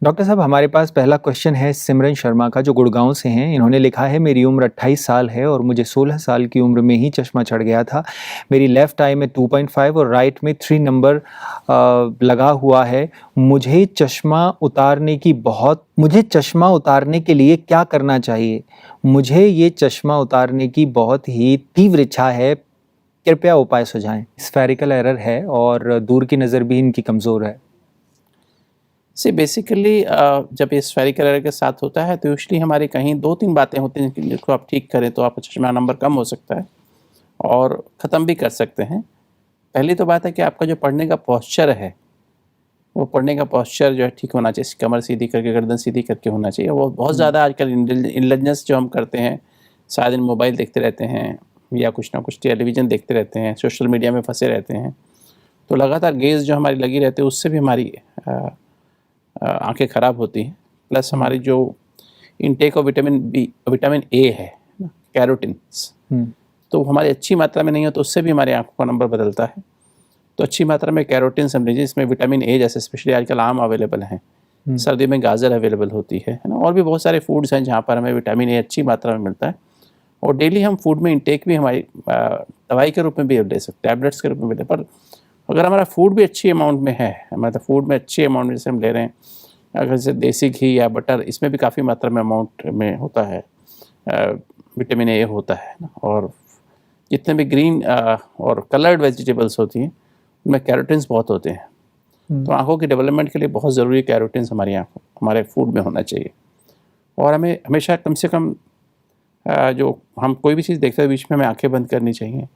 Doctor साहब, हमारे पास पहला क्वेश्चन है सिमरन शर्मा का, जो गुड़गांव से हैं। इन्होंने लिखा है, मेरी उम्र 28 साल है और मुझे 16 साल की उम्र में ही चश्मा चढ़ गया था। मेरी लेफ़्ट आई में 2.5 और राइट में 3 नंबर लगा हुआ है। मुझे चश्मा उतारने के लिए क्या करना चाहिए? मुझे ये चश्मा उतारने की बहुत ही तीव्र इच्छा है, कृपया उपाय सुझाएं। स्फेरिकल एरर है और दूर की नज़र भी इनकी कमज़ोर है। बेसिकली जब ये स्फेरिकल एरर के साथ होता है तो यूजुअली हमारी कहीं 2-3 बातें होती हैं जिनको आप ठीक करें तो आपका चश्मा नंबर कम हो सकता है और ख़त्म भी कर सकते हैं। पहली तो बात है कि आपका जो पढ़ने का पोस्चर है, वो पढ़ने का पोस्चर जो है ठीक होना चाहिए। कमर सीधी करके, गर्दन सीधी करके होना चाहिए। वो बहुत ज़्यादा आजकल इंटेलिजेंस जो हम करते हैं, सारा दिन मोबाइल देखते रहते हैं या कुछ ना कुछ टेलीविज़न देखते रहते हैं, सोशल मीडिया में फंसे रहते हैं, तो लगातार गेज़ जो हमारी लगी रहती है उससे भी हमारी आँखें ख़राब होती हैं। प्लस हमारी जो इनटेक ऑफ विटामिन ए है ना, कैरोटीन्स, तो हमारी अच्छी मात्रा में नहीं हो तो उससे भी हमारी आँखों का नंबर बदलता है। तो अच्छी मात्रा में कैरोटीन समझ लीजिए, इसमें विटामिन ए जैसे स्पेशली आजकल आम अवेलेबल हैं, सर्दी में गाजर अवेलेबल होती है ना, और भी बहुत सारे फूड्स हैं जहाँ पर हमें विटामिन ए अच्छी मात्रा में मिलता है। और डेली हम फूड में इंटेक भी हमारी दवाई के रूप में भी ले सकते हैं, टैबलेट्स के रूप में भी ले, पर अगर हमारा फूड भी अच्छी अमाउंट में है, मतलब फूड में अच्छी अमाउंट में जैसे हम ले रहे हैं, अगर जैसे देसी घी या बटर, इसमें भी काफ़ी मात्रा में अमाउंट में होता है, विटामिन ए होता है ना, और जितने भी ग्रीन और कलर्ड वेजिटेबल्स होती हैं उनमें कैरोटीन्स बहुत होते हैं। तो आँखों की डेवलपमेंट के लिए बहुत ज़रूरी कैरोटीन्स हमारे फूड में होना चाहिए। और हमें हमेशा कम से कम जो हम कोई भी चीज़ देखते हैं बीच में हमें आंखें बंद करनी चाहिए।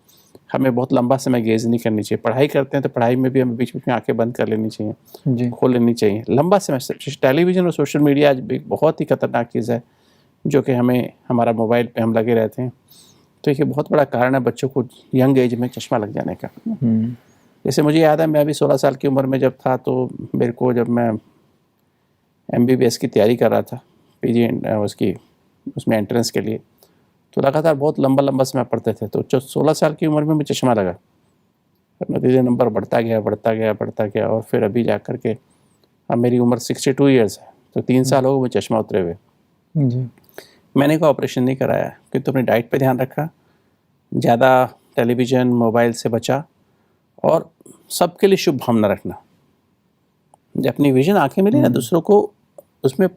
हमें बहुत लंबा समय गेज़ नहीं करनी चाहिए। पढ़ाई करते हैं तो पढ़ाई में भी हमें बीच बीच में आंखें बंद कर लेनी चाहिए, जी। खोल लेनी चाहिए। लंबा समय टेलीविज़न और सोशल मीडिया आज भी बहुत ही खतरनाक चीज़ है, जो कि हमारा मोबाइल पे हम लगे रहते हैं। तो ये बहुत बड़ा कारण है बच्चों को यंग एज में चश्मा लग जाने का। जैसे मुझे याद है, मैं अभी 16 साल की उम्र में जब था, तो मेरे को, जब मैं MBBS की तैयारी कर रहा था, PG उसमें एंट्रेंस के लिए, तो लगातार बहुत लंबा समय पढ़ते थे। तो 16 साल की उम्र में मुझे चश्मा लगा। नतीजे नंबर बढ़ता गया और फिर अभी जा कर के अब मेरी उम्र 62 ईयर्स है, तो 3 साल हो गए मुझे चश्मा उतरे हुए। जी। मैंने कोई ऑपरेशन नहीं कराया क्योंकि अपनी डाइट पे ध्यान रखा, ज़्यादा टेलीविज़न मोबाइल से बचा और सबके लिए शुभ भावना रखना। जब अपनी विजन आंखें मिली ना दूसरों को, उसमें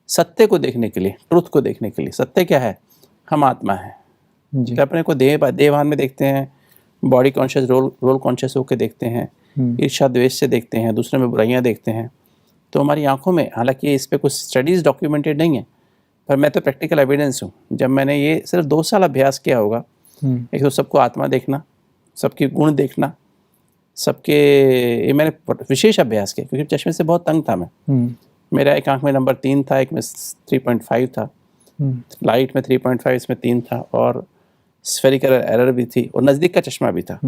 सत्य को देखने के लिए, ट्रुथ को देखने के लिए। सत्य क्या है? हम आत्मा है। जी। तो अपने को देहभान में देखते हैं, बॉडी कॉन्शियस, रोल कॉन्शियस होकर देखते हैं, ईर्ष्या द्वेष से देखते हैं, दूसरे में बुराइयां देखते हैं। तो हमारी आंखों में, हालांकि इस पर कुछ स्टडीज़ डॉक्यूमेंटेड नहीं है, पर मैं तो प्रैक्टिकल एविडेंस हूँ। जब मैंने ये सिर्फ 2 साल अभ्यास किया होगा, एक तो सबको आत्मा देखना, सबके गुण देखना, ये मैंने विशेष अभ्यास किया क्योंकि चश्मे से बहुत तंग था मैं। मेरा एक आंख में नंबर 3 था, एक में 3.5 था, लाइट में 3.5, इसमें 3 था, और स्फेरिकल एरर भी थी, और नज़दीक का चश्मा भी था।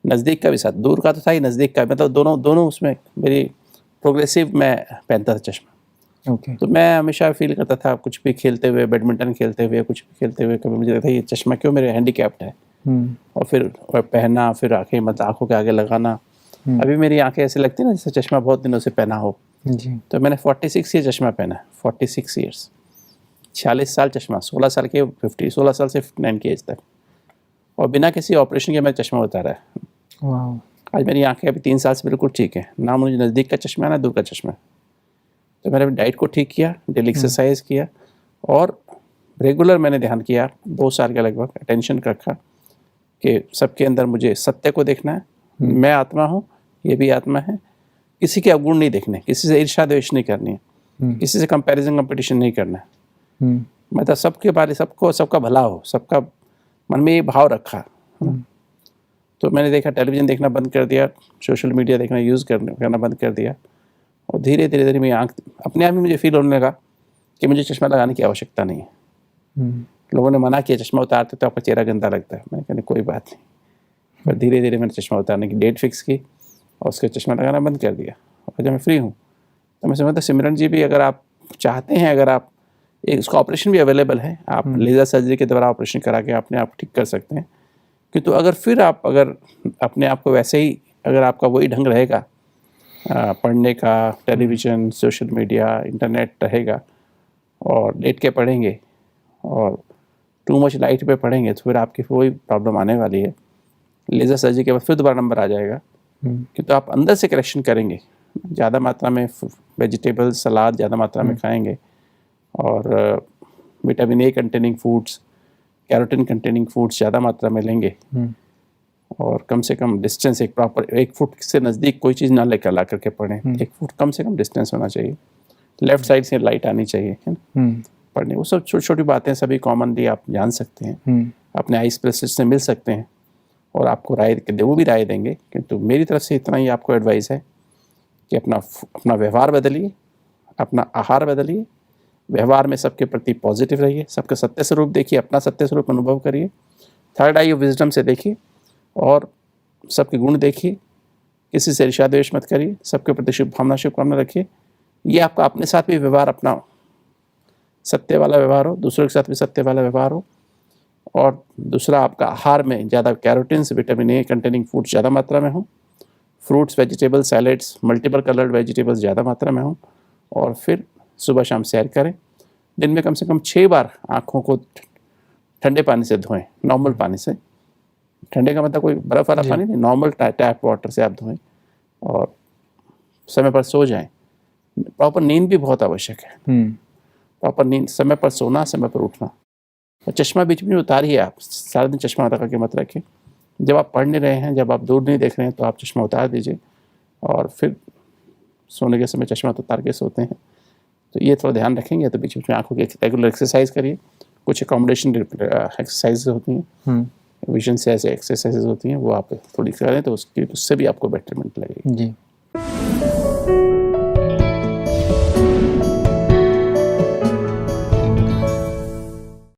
नज़दीक का भी साथ, दूर का तो था ही, नज़दीक का, मतलब दोनों उसमें मेरी प्रोग्रेसिव मैं पहनता था चश्मा। तो मैं हमेशा फील करता था, कुछ भी खेलते हुए, बैडमिंटन खेलते हुए, कुछ भी खेलते हुए, कभी मुझे लगता है ये चश्मा क्यों मेरे हैंडीकैप्ड है। और फिर पहनना, फिर आंखों के आगे लगाना। अभी मेरी आंखें ऐसे लगती है ना जैसे चश्मा बहुत दिनों से पहना हो। जी। तो मैंने 46 ईयर चश्मा पहना है, 46 ईयर्स, 46 साल चश्मा, 16 साल के 16 साल से 59 की एज तक, और बिना किसी ऑपरेशन के मैं चश्मा उतारा है। वाह। आज मेरी आंखें अभी 3 साल से बिल्कुल ठीक है, ना मुझे नज़दीक का चश्मा ना दूर का चश्मा। तो मैंने डाइट को ठीक किया, डेली एक्सरसाइज किया, और रेगुलर मैंने ध्यान किया, 2 साल के लगभग अटेंशन रखा कि सबके अंदर मुझे सत्य को देखना है। मैं आत्मा हूँ, ये भी आत्मा है। किसी के अवगुण नहीं देखने, किसी से ईर्ष्या द्वेष नहीं करनी है, किसी से कंपैरिजन कंपटीशन नहीं करना है। मतलब सबके बारे, सबका भला हो, सबका मन में ये भाव रखा। तो मैंने देखा, टेलीविज़न देखना बंद कर दिया, सोशल मीडिया देखना करना बंद कर दिया, और धीरे धीरे मेरी आँख अपने आप ही मुझे फील होने लगा कि मुझे चश्मा लगाने की आवश्यकता नहीं है। लोगों ने मना किया, चश्मा उतारते तो आपका चेहरा गंदा लगता है। मैंने कहा कोई बात नहीं, पर धीरे धीरे मैंने चश्मा उतारने की डेट फिक्स की और उसके चश्मा लगाना बंद कर दिया, और जब मैं फ्री हूँ तो मैं समझता, सिमरन जी भी अगर आप चाहते हैं, अगर आप उसका ऑपरेशन भी अवेलेबल है, आप लेज़र सर्जरी के द्वारा ऑपरेशन करा के अपने आप ठीक कर सकते हैं। कि तो अगर फिर आप अगर अपने आप को वैसे ही, अगर आपका वही ढंग रहेगा पढ़ने का, टेलीविज़न, सोशल मीडिया, इंटरनेट रहेगा और लेट के पढ़ेंगे और टू मच लाइट पे पढ़ेंगे तो फिर आपकी वही प्रॉब्लम आने वाली है। लेज़र सर्जरी के बाद फिर दोबारा नंबर आ जाएगा, कि तो आप अंदर से करेक्शन करेंगे, ज़्यादा मात्रा में वेजिटेबल सलाद ज़्यादा मात्रा में खाएंगे और vitamin A containing foods, carotene containing foods ज़्यादा मात्रा में लेंगे और कम से कम डिस्टेंस एक प्रॉपर 1 फुट से नज़दीक कोई चीज़ ना लेकर ला करके पढ़ें। 1 फुट कम से कम डिस्टेंस होना चाहिए, लेफ़्ट साइड से लाइट आनी चाहिए, है ना, पढ़ने। वो सब छोटी छोटी बातें सभी कॉमनली आप जान सकते हैं, अपने आई स्पेशलिस्ट से मिल सकते हैं और आपको राय वो भी राय देंगे। किंतु मेरी तरफ से इतना ही आपको एडवाइस है कि अपना व्यवहार बदलिए, अपना आहार बदलिए, व्यवहार में सबके प्रति पॉजिटिव रहिए, सबका सत्य स्वरूप देखिए, अपना सत्य स्वरूप अनुभव करिए, थर्ड आई ऑफ विजडम से देखिए और सबके गुण देखिए, किसी से ईर्ष्या द्वेष मत करिए, सबके प्रति शुभकामना रखिए। ये आपका अपने साथ भी व्यवहार अपना सत्य वाला व्यवहार हो, दूसरों के साथ भी सत्य वाला व्यवहार हो। और दूसरा, आपका आहार में ज़्यादा carotenes, vitamin A containing food ज़्यादा मात्रा में हो, fruits, vegetables, salads, multiple coloured vegetables ज़्यादा मात्रा में हो। और फिर सुबह शाम सैर करें, दिन में कम से कम 6 बार आँखों को ठंडे पानी से धोएं, नॉर्मल पानी से। ठंडे का मतलब कोई बर्फ़ वाला पानी नहीं, नॉर्मल टैप वाटर से आप धोएं और समय पर सो जाएं। प्रॉपर नींद भी बहुत आवश्यक है, प्रॉपर नींद, समय पर सोना, समय पर उठना। और चश्मा बीच में उतारिए, आप सारा दिन चश्मा लगा के मत रखिए। जब आप पढ़ नहीं रहे हैं, जब आप दूर नहीं देख रहे हैं तो आप चश्मा उतार दीजिए और फिर सोने के समय चश्मा उतार के सोते हैं। तो ये थोड़ा ध्यान रखेंगे। तो बीच में आँखों की रेगुलर एक्सरसाइज करिए, कुछ अकोमोडेशन एक्सरसाइज होती हैं, विजन से ऐसे एक्सरसाइजेज होती हैं, वो आप थोड़ी करें तो उससे भी आपको बेटरमेंट लगेगी। जी।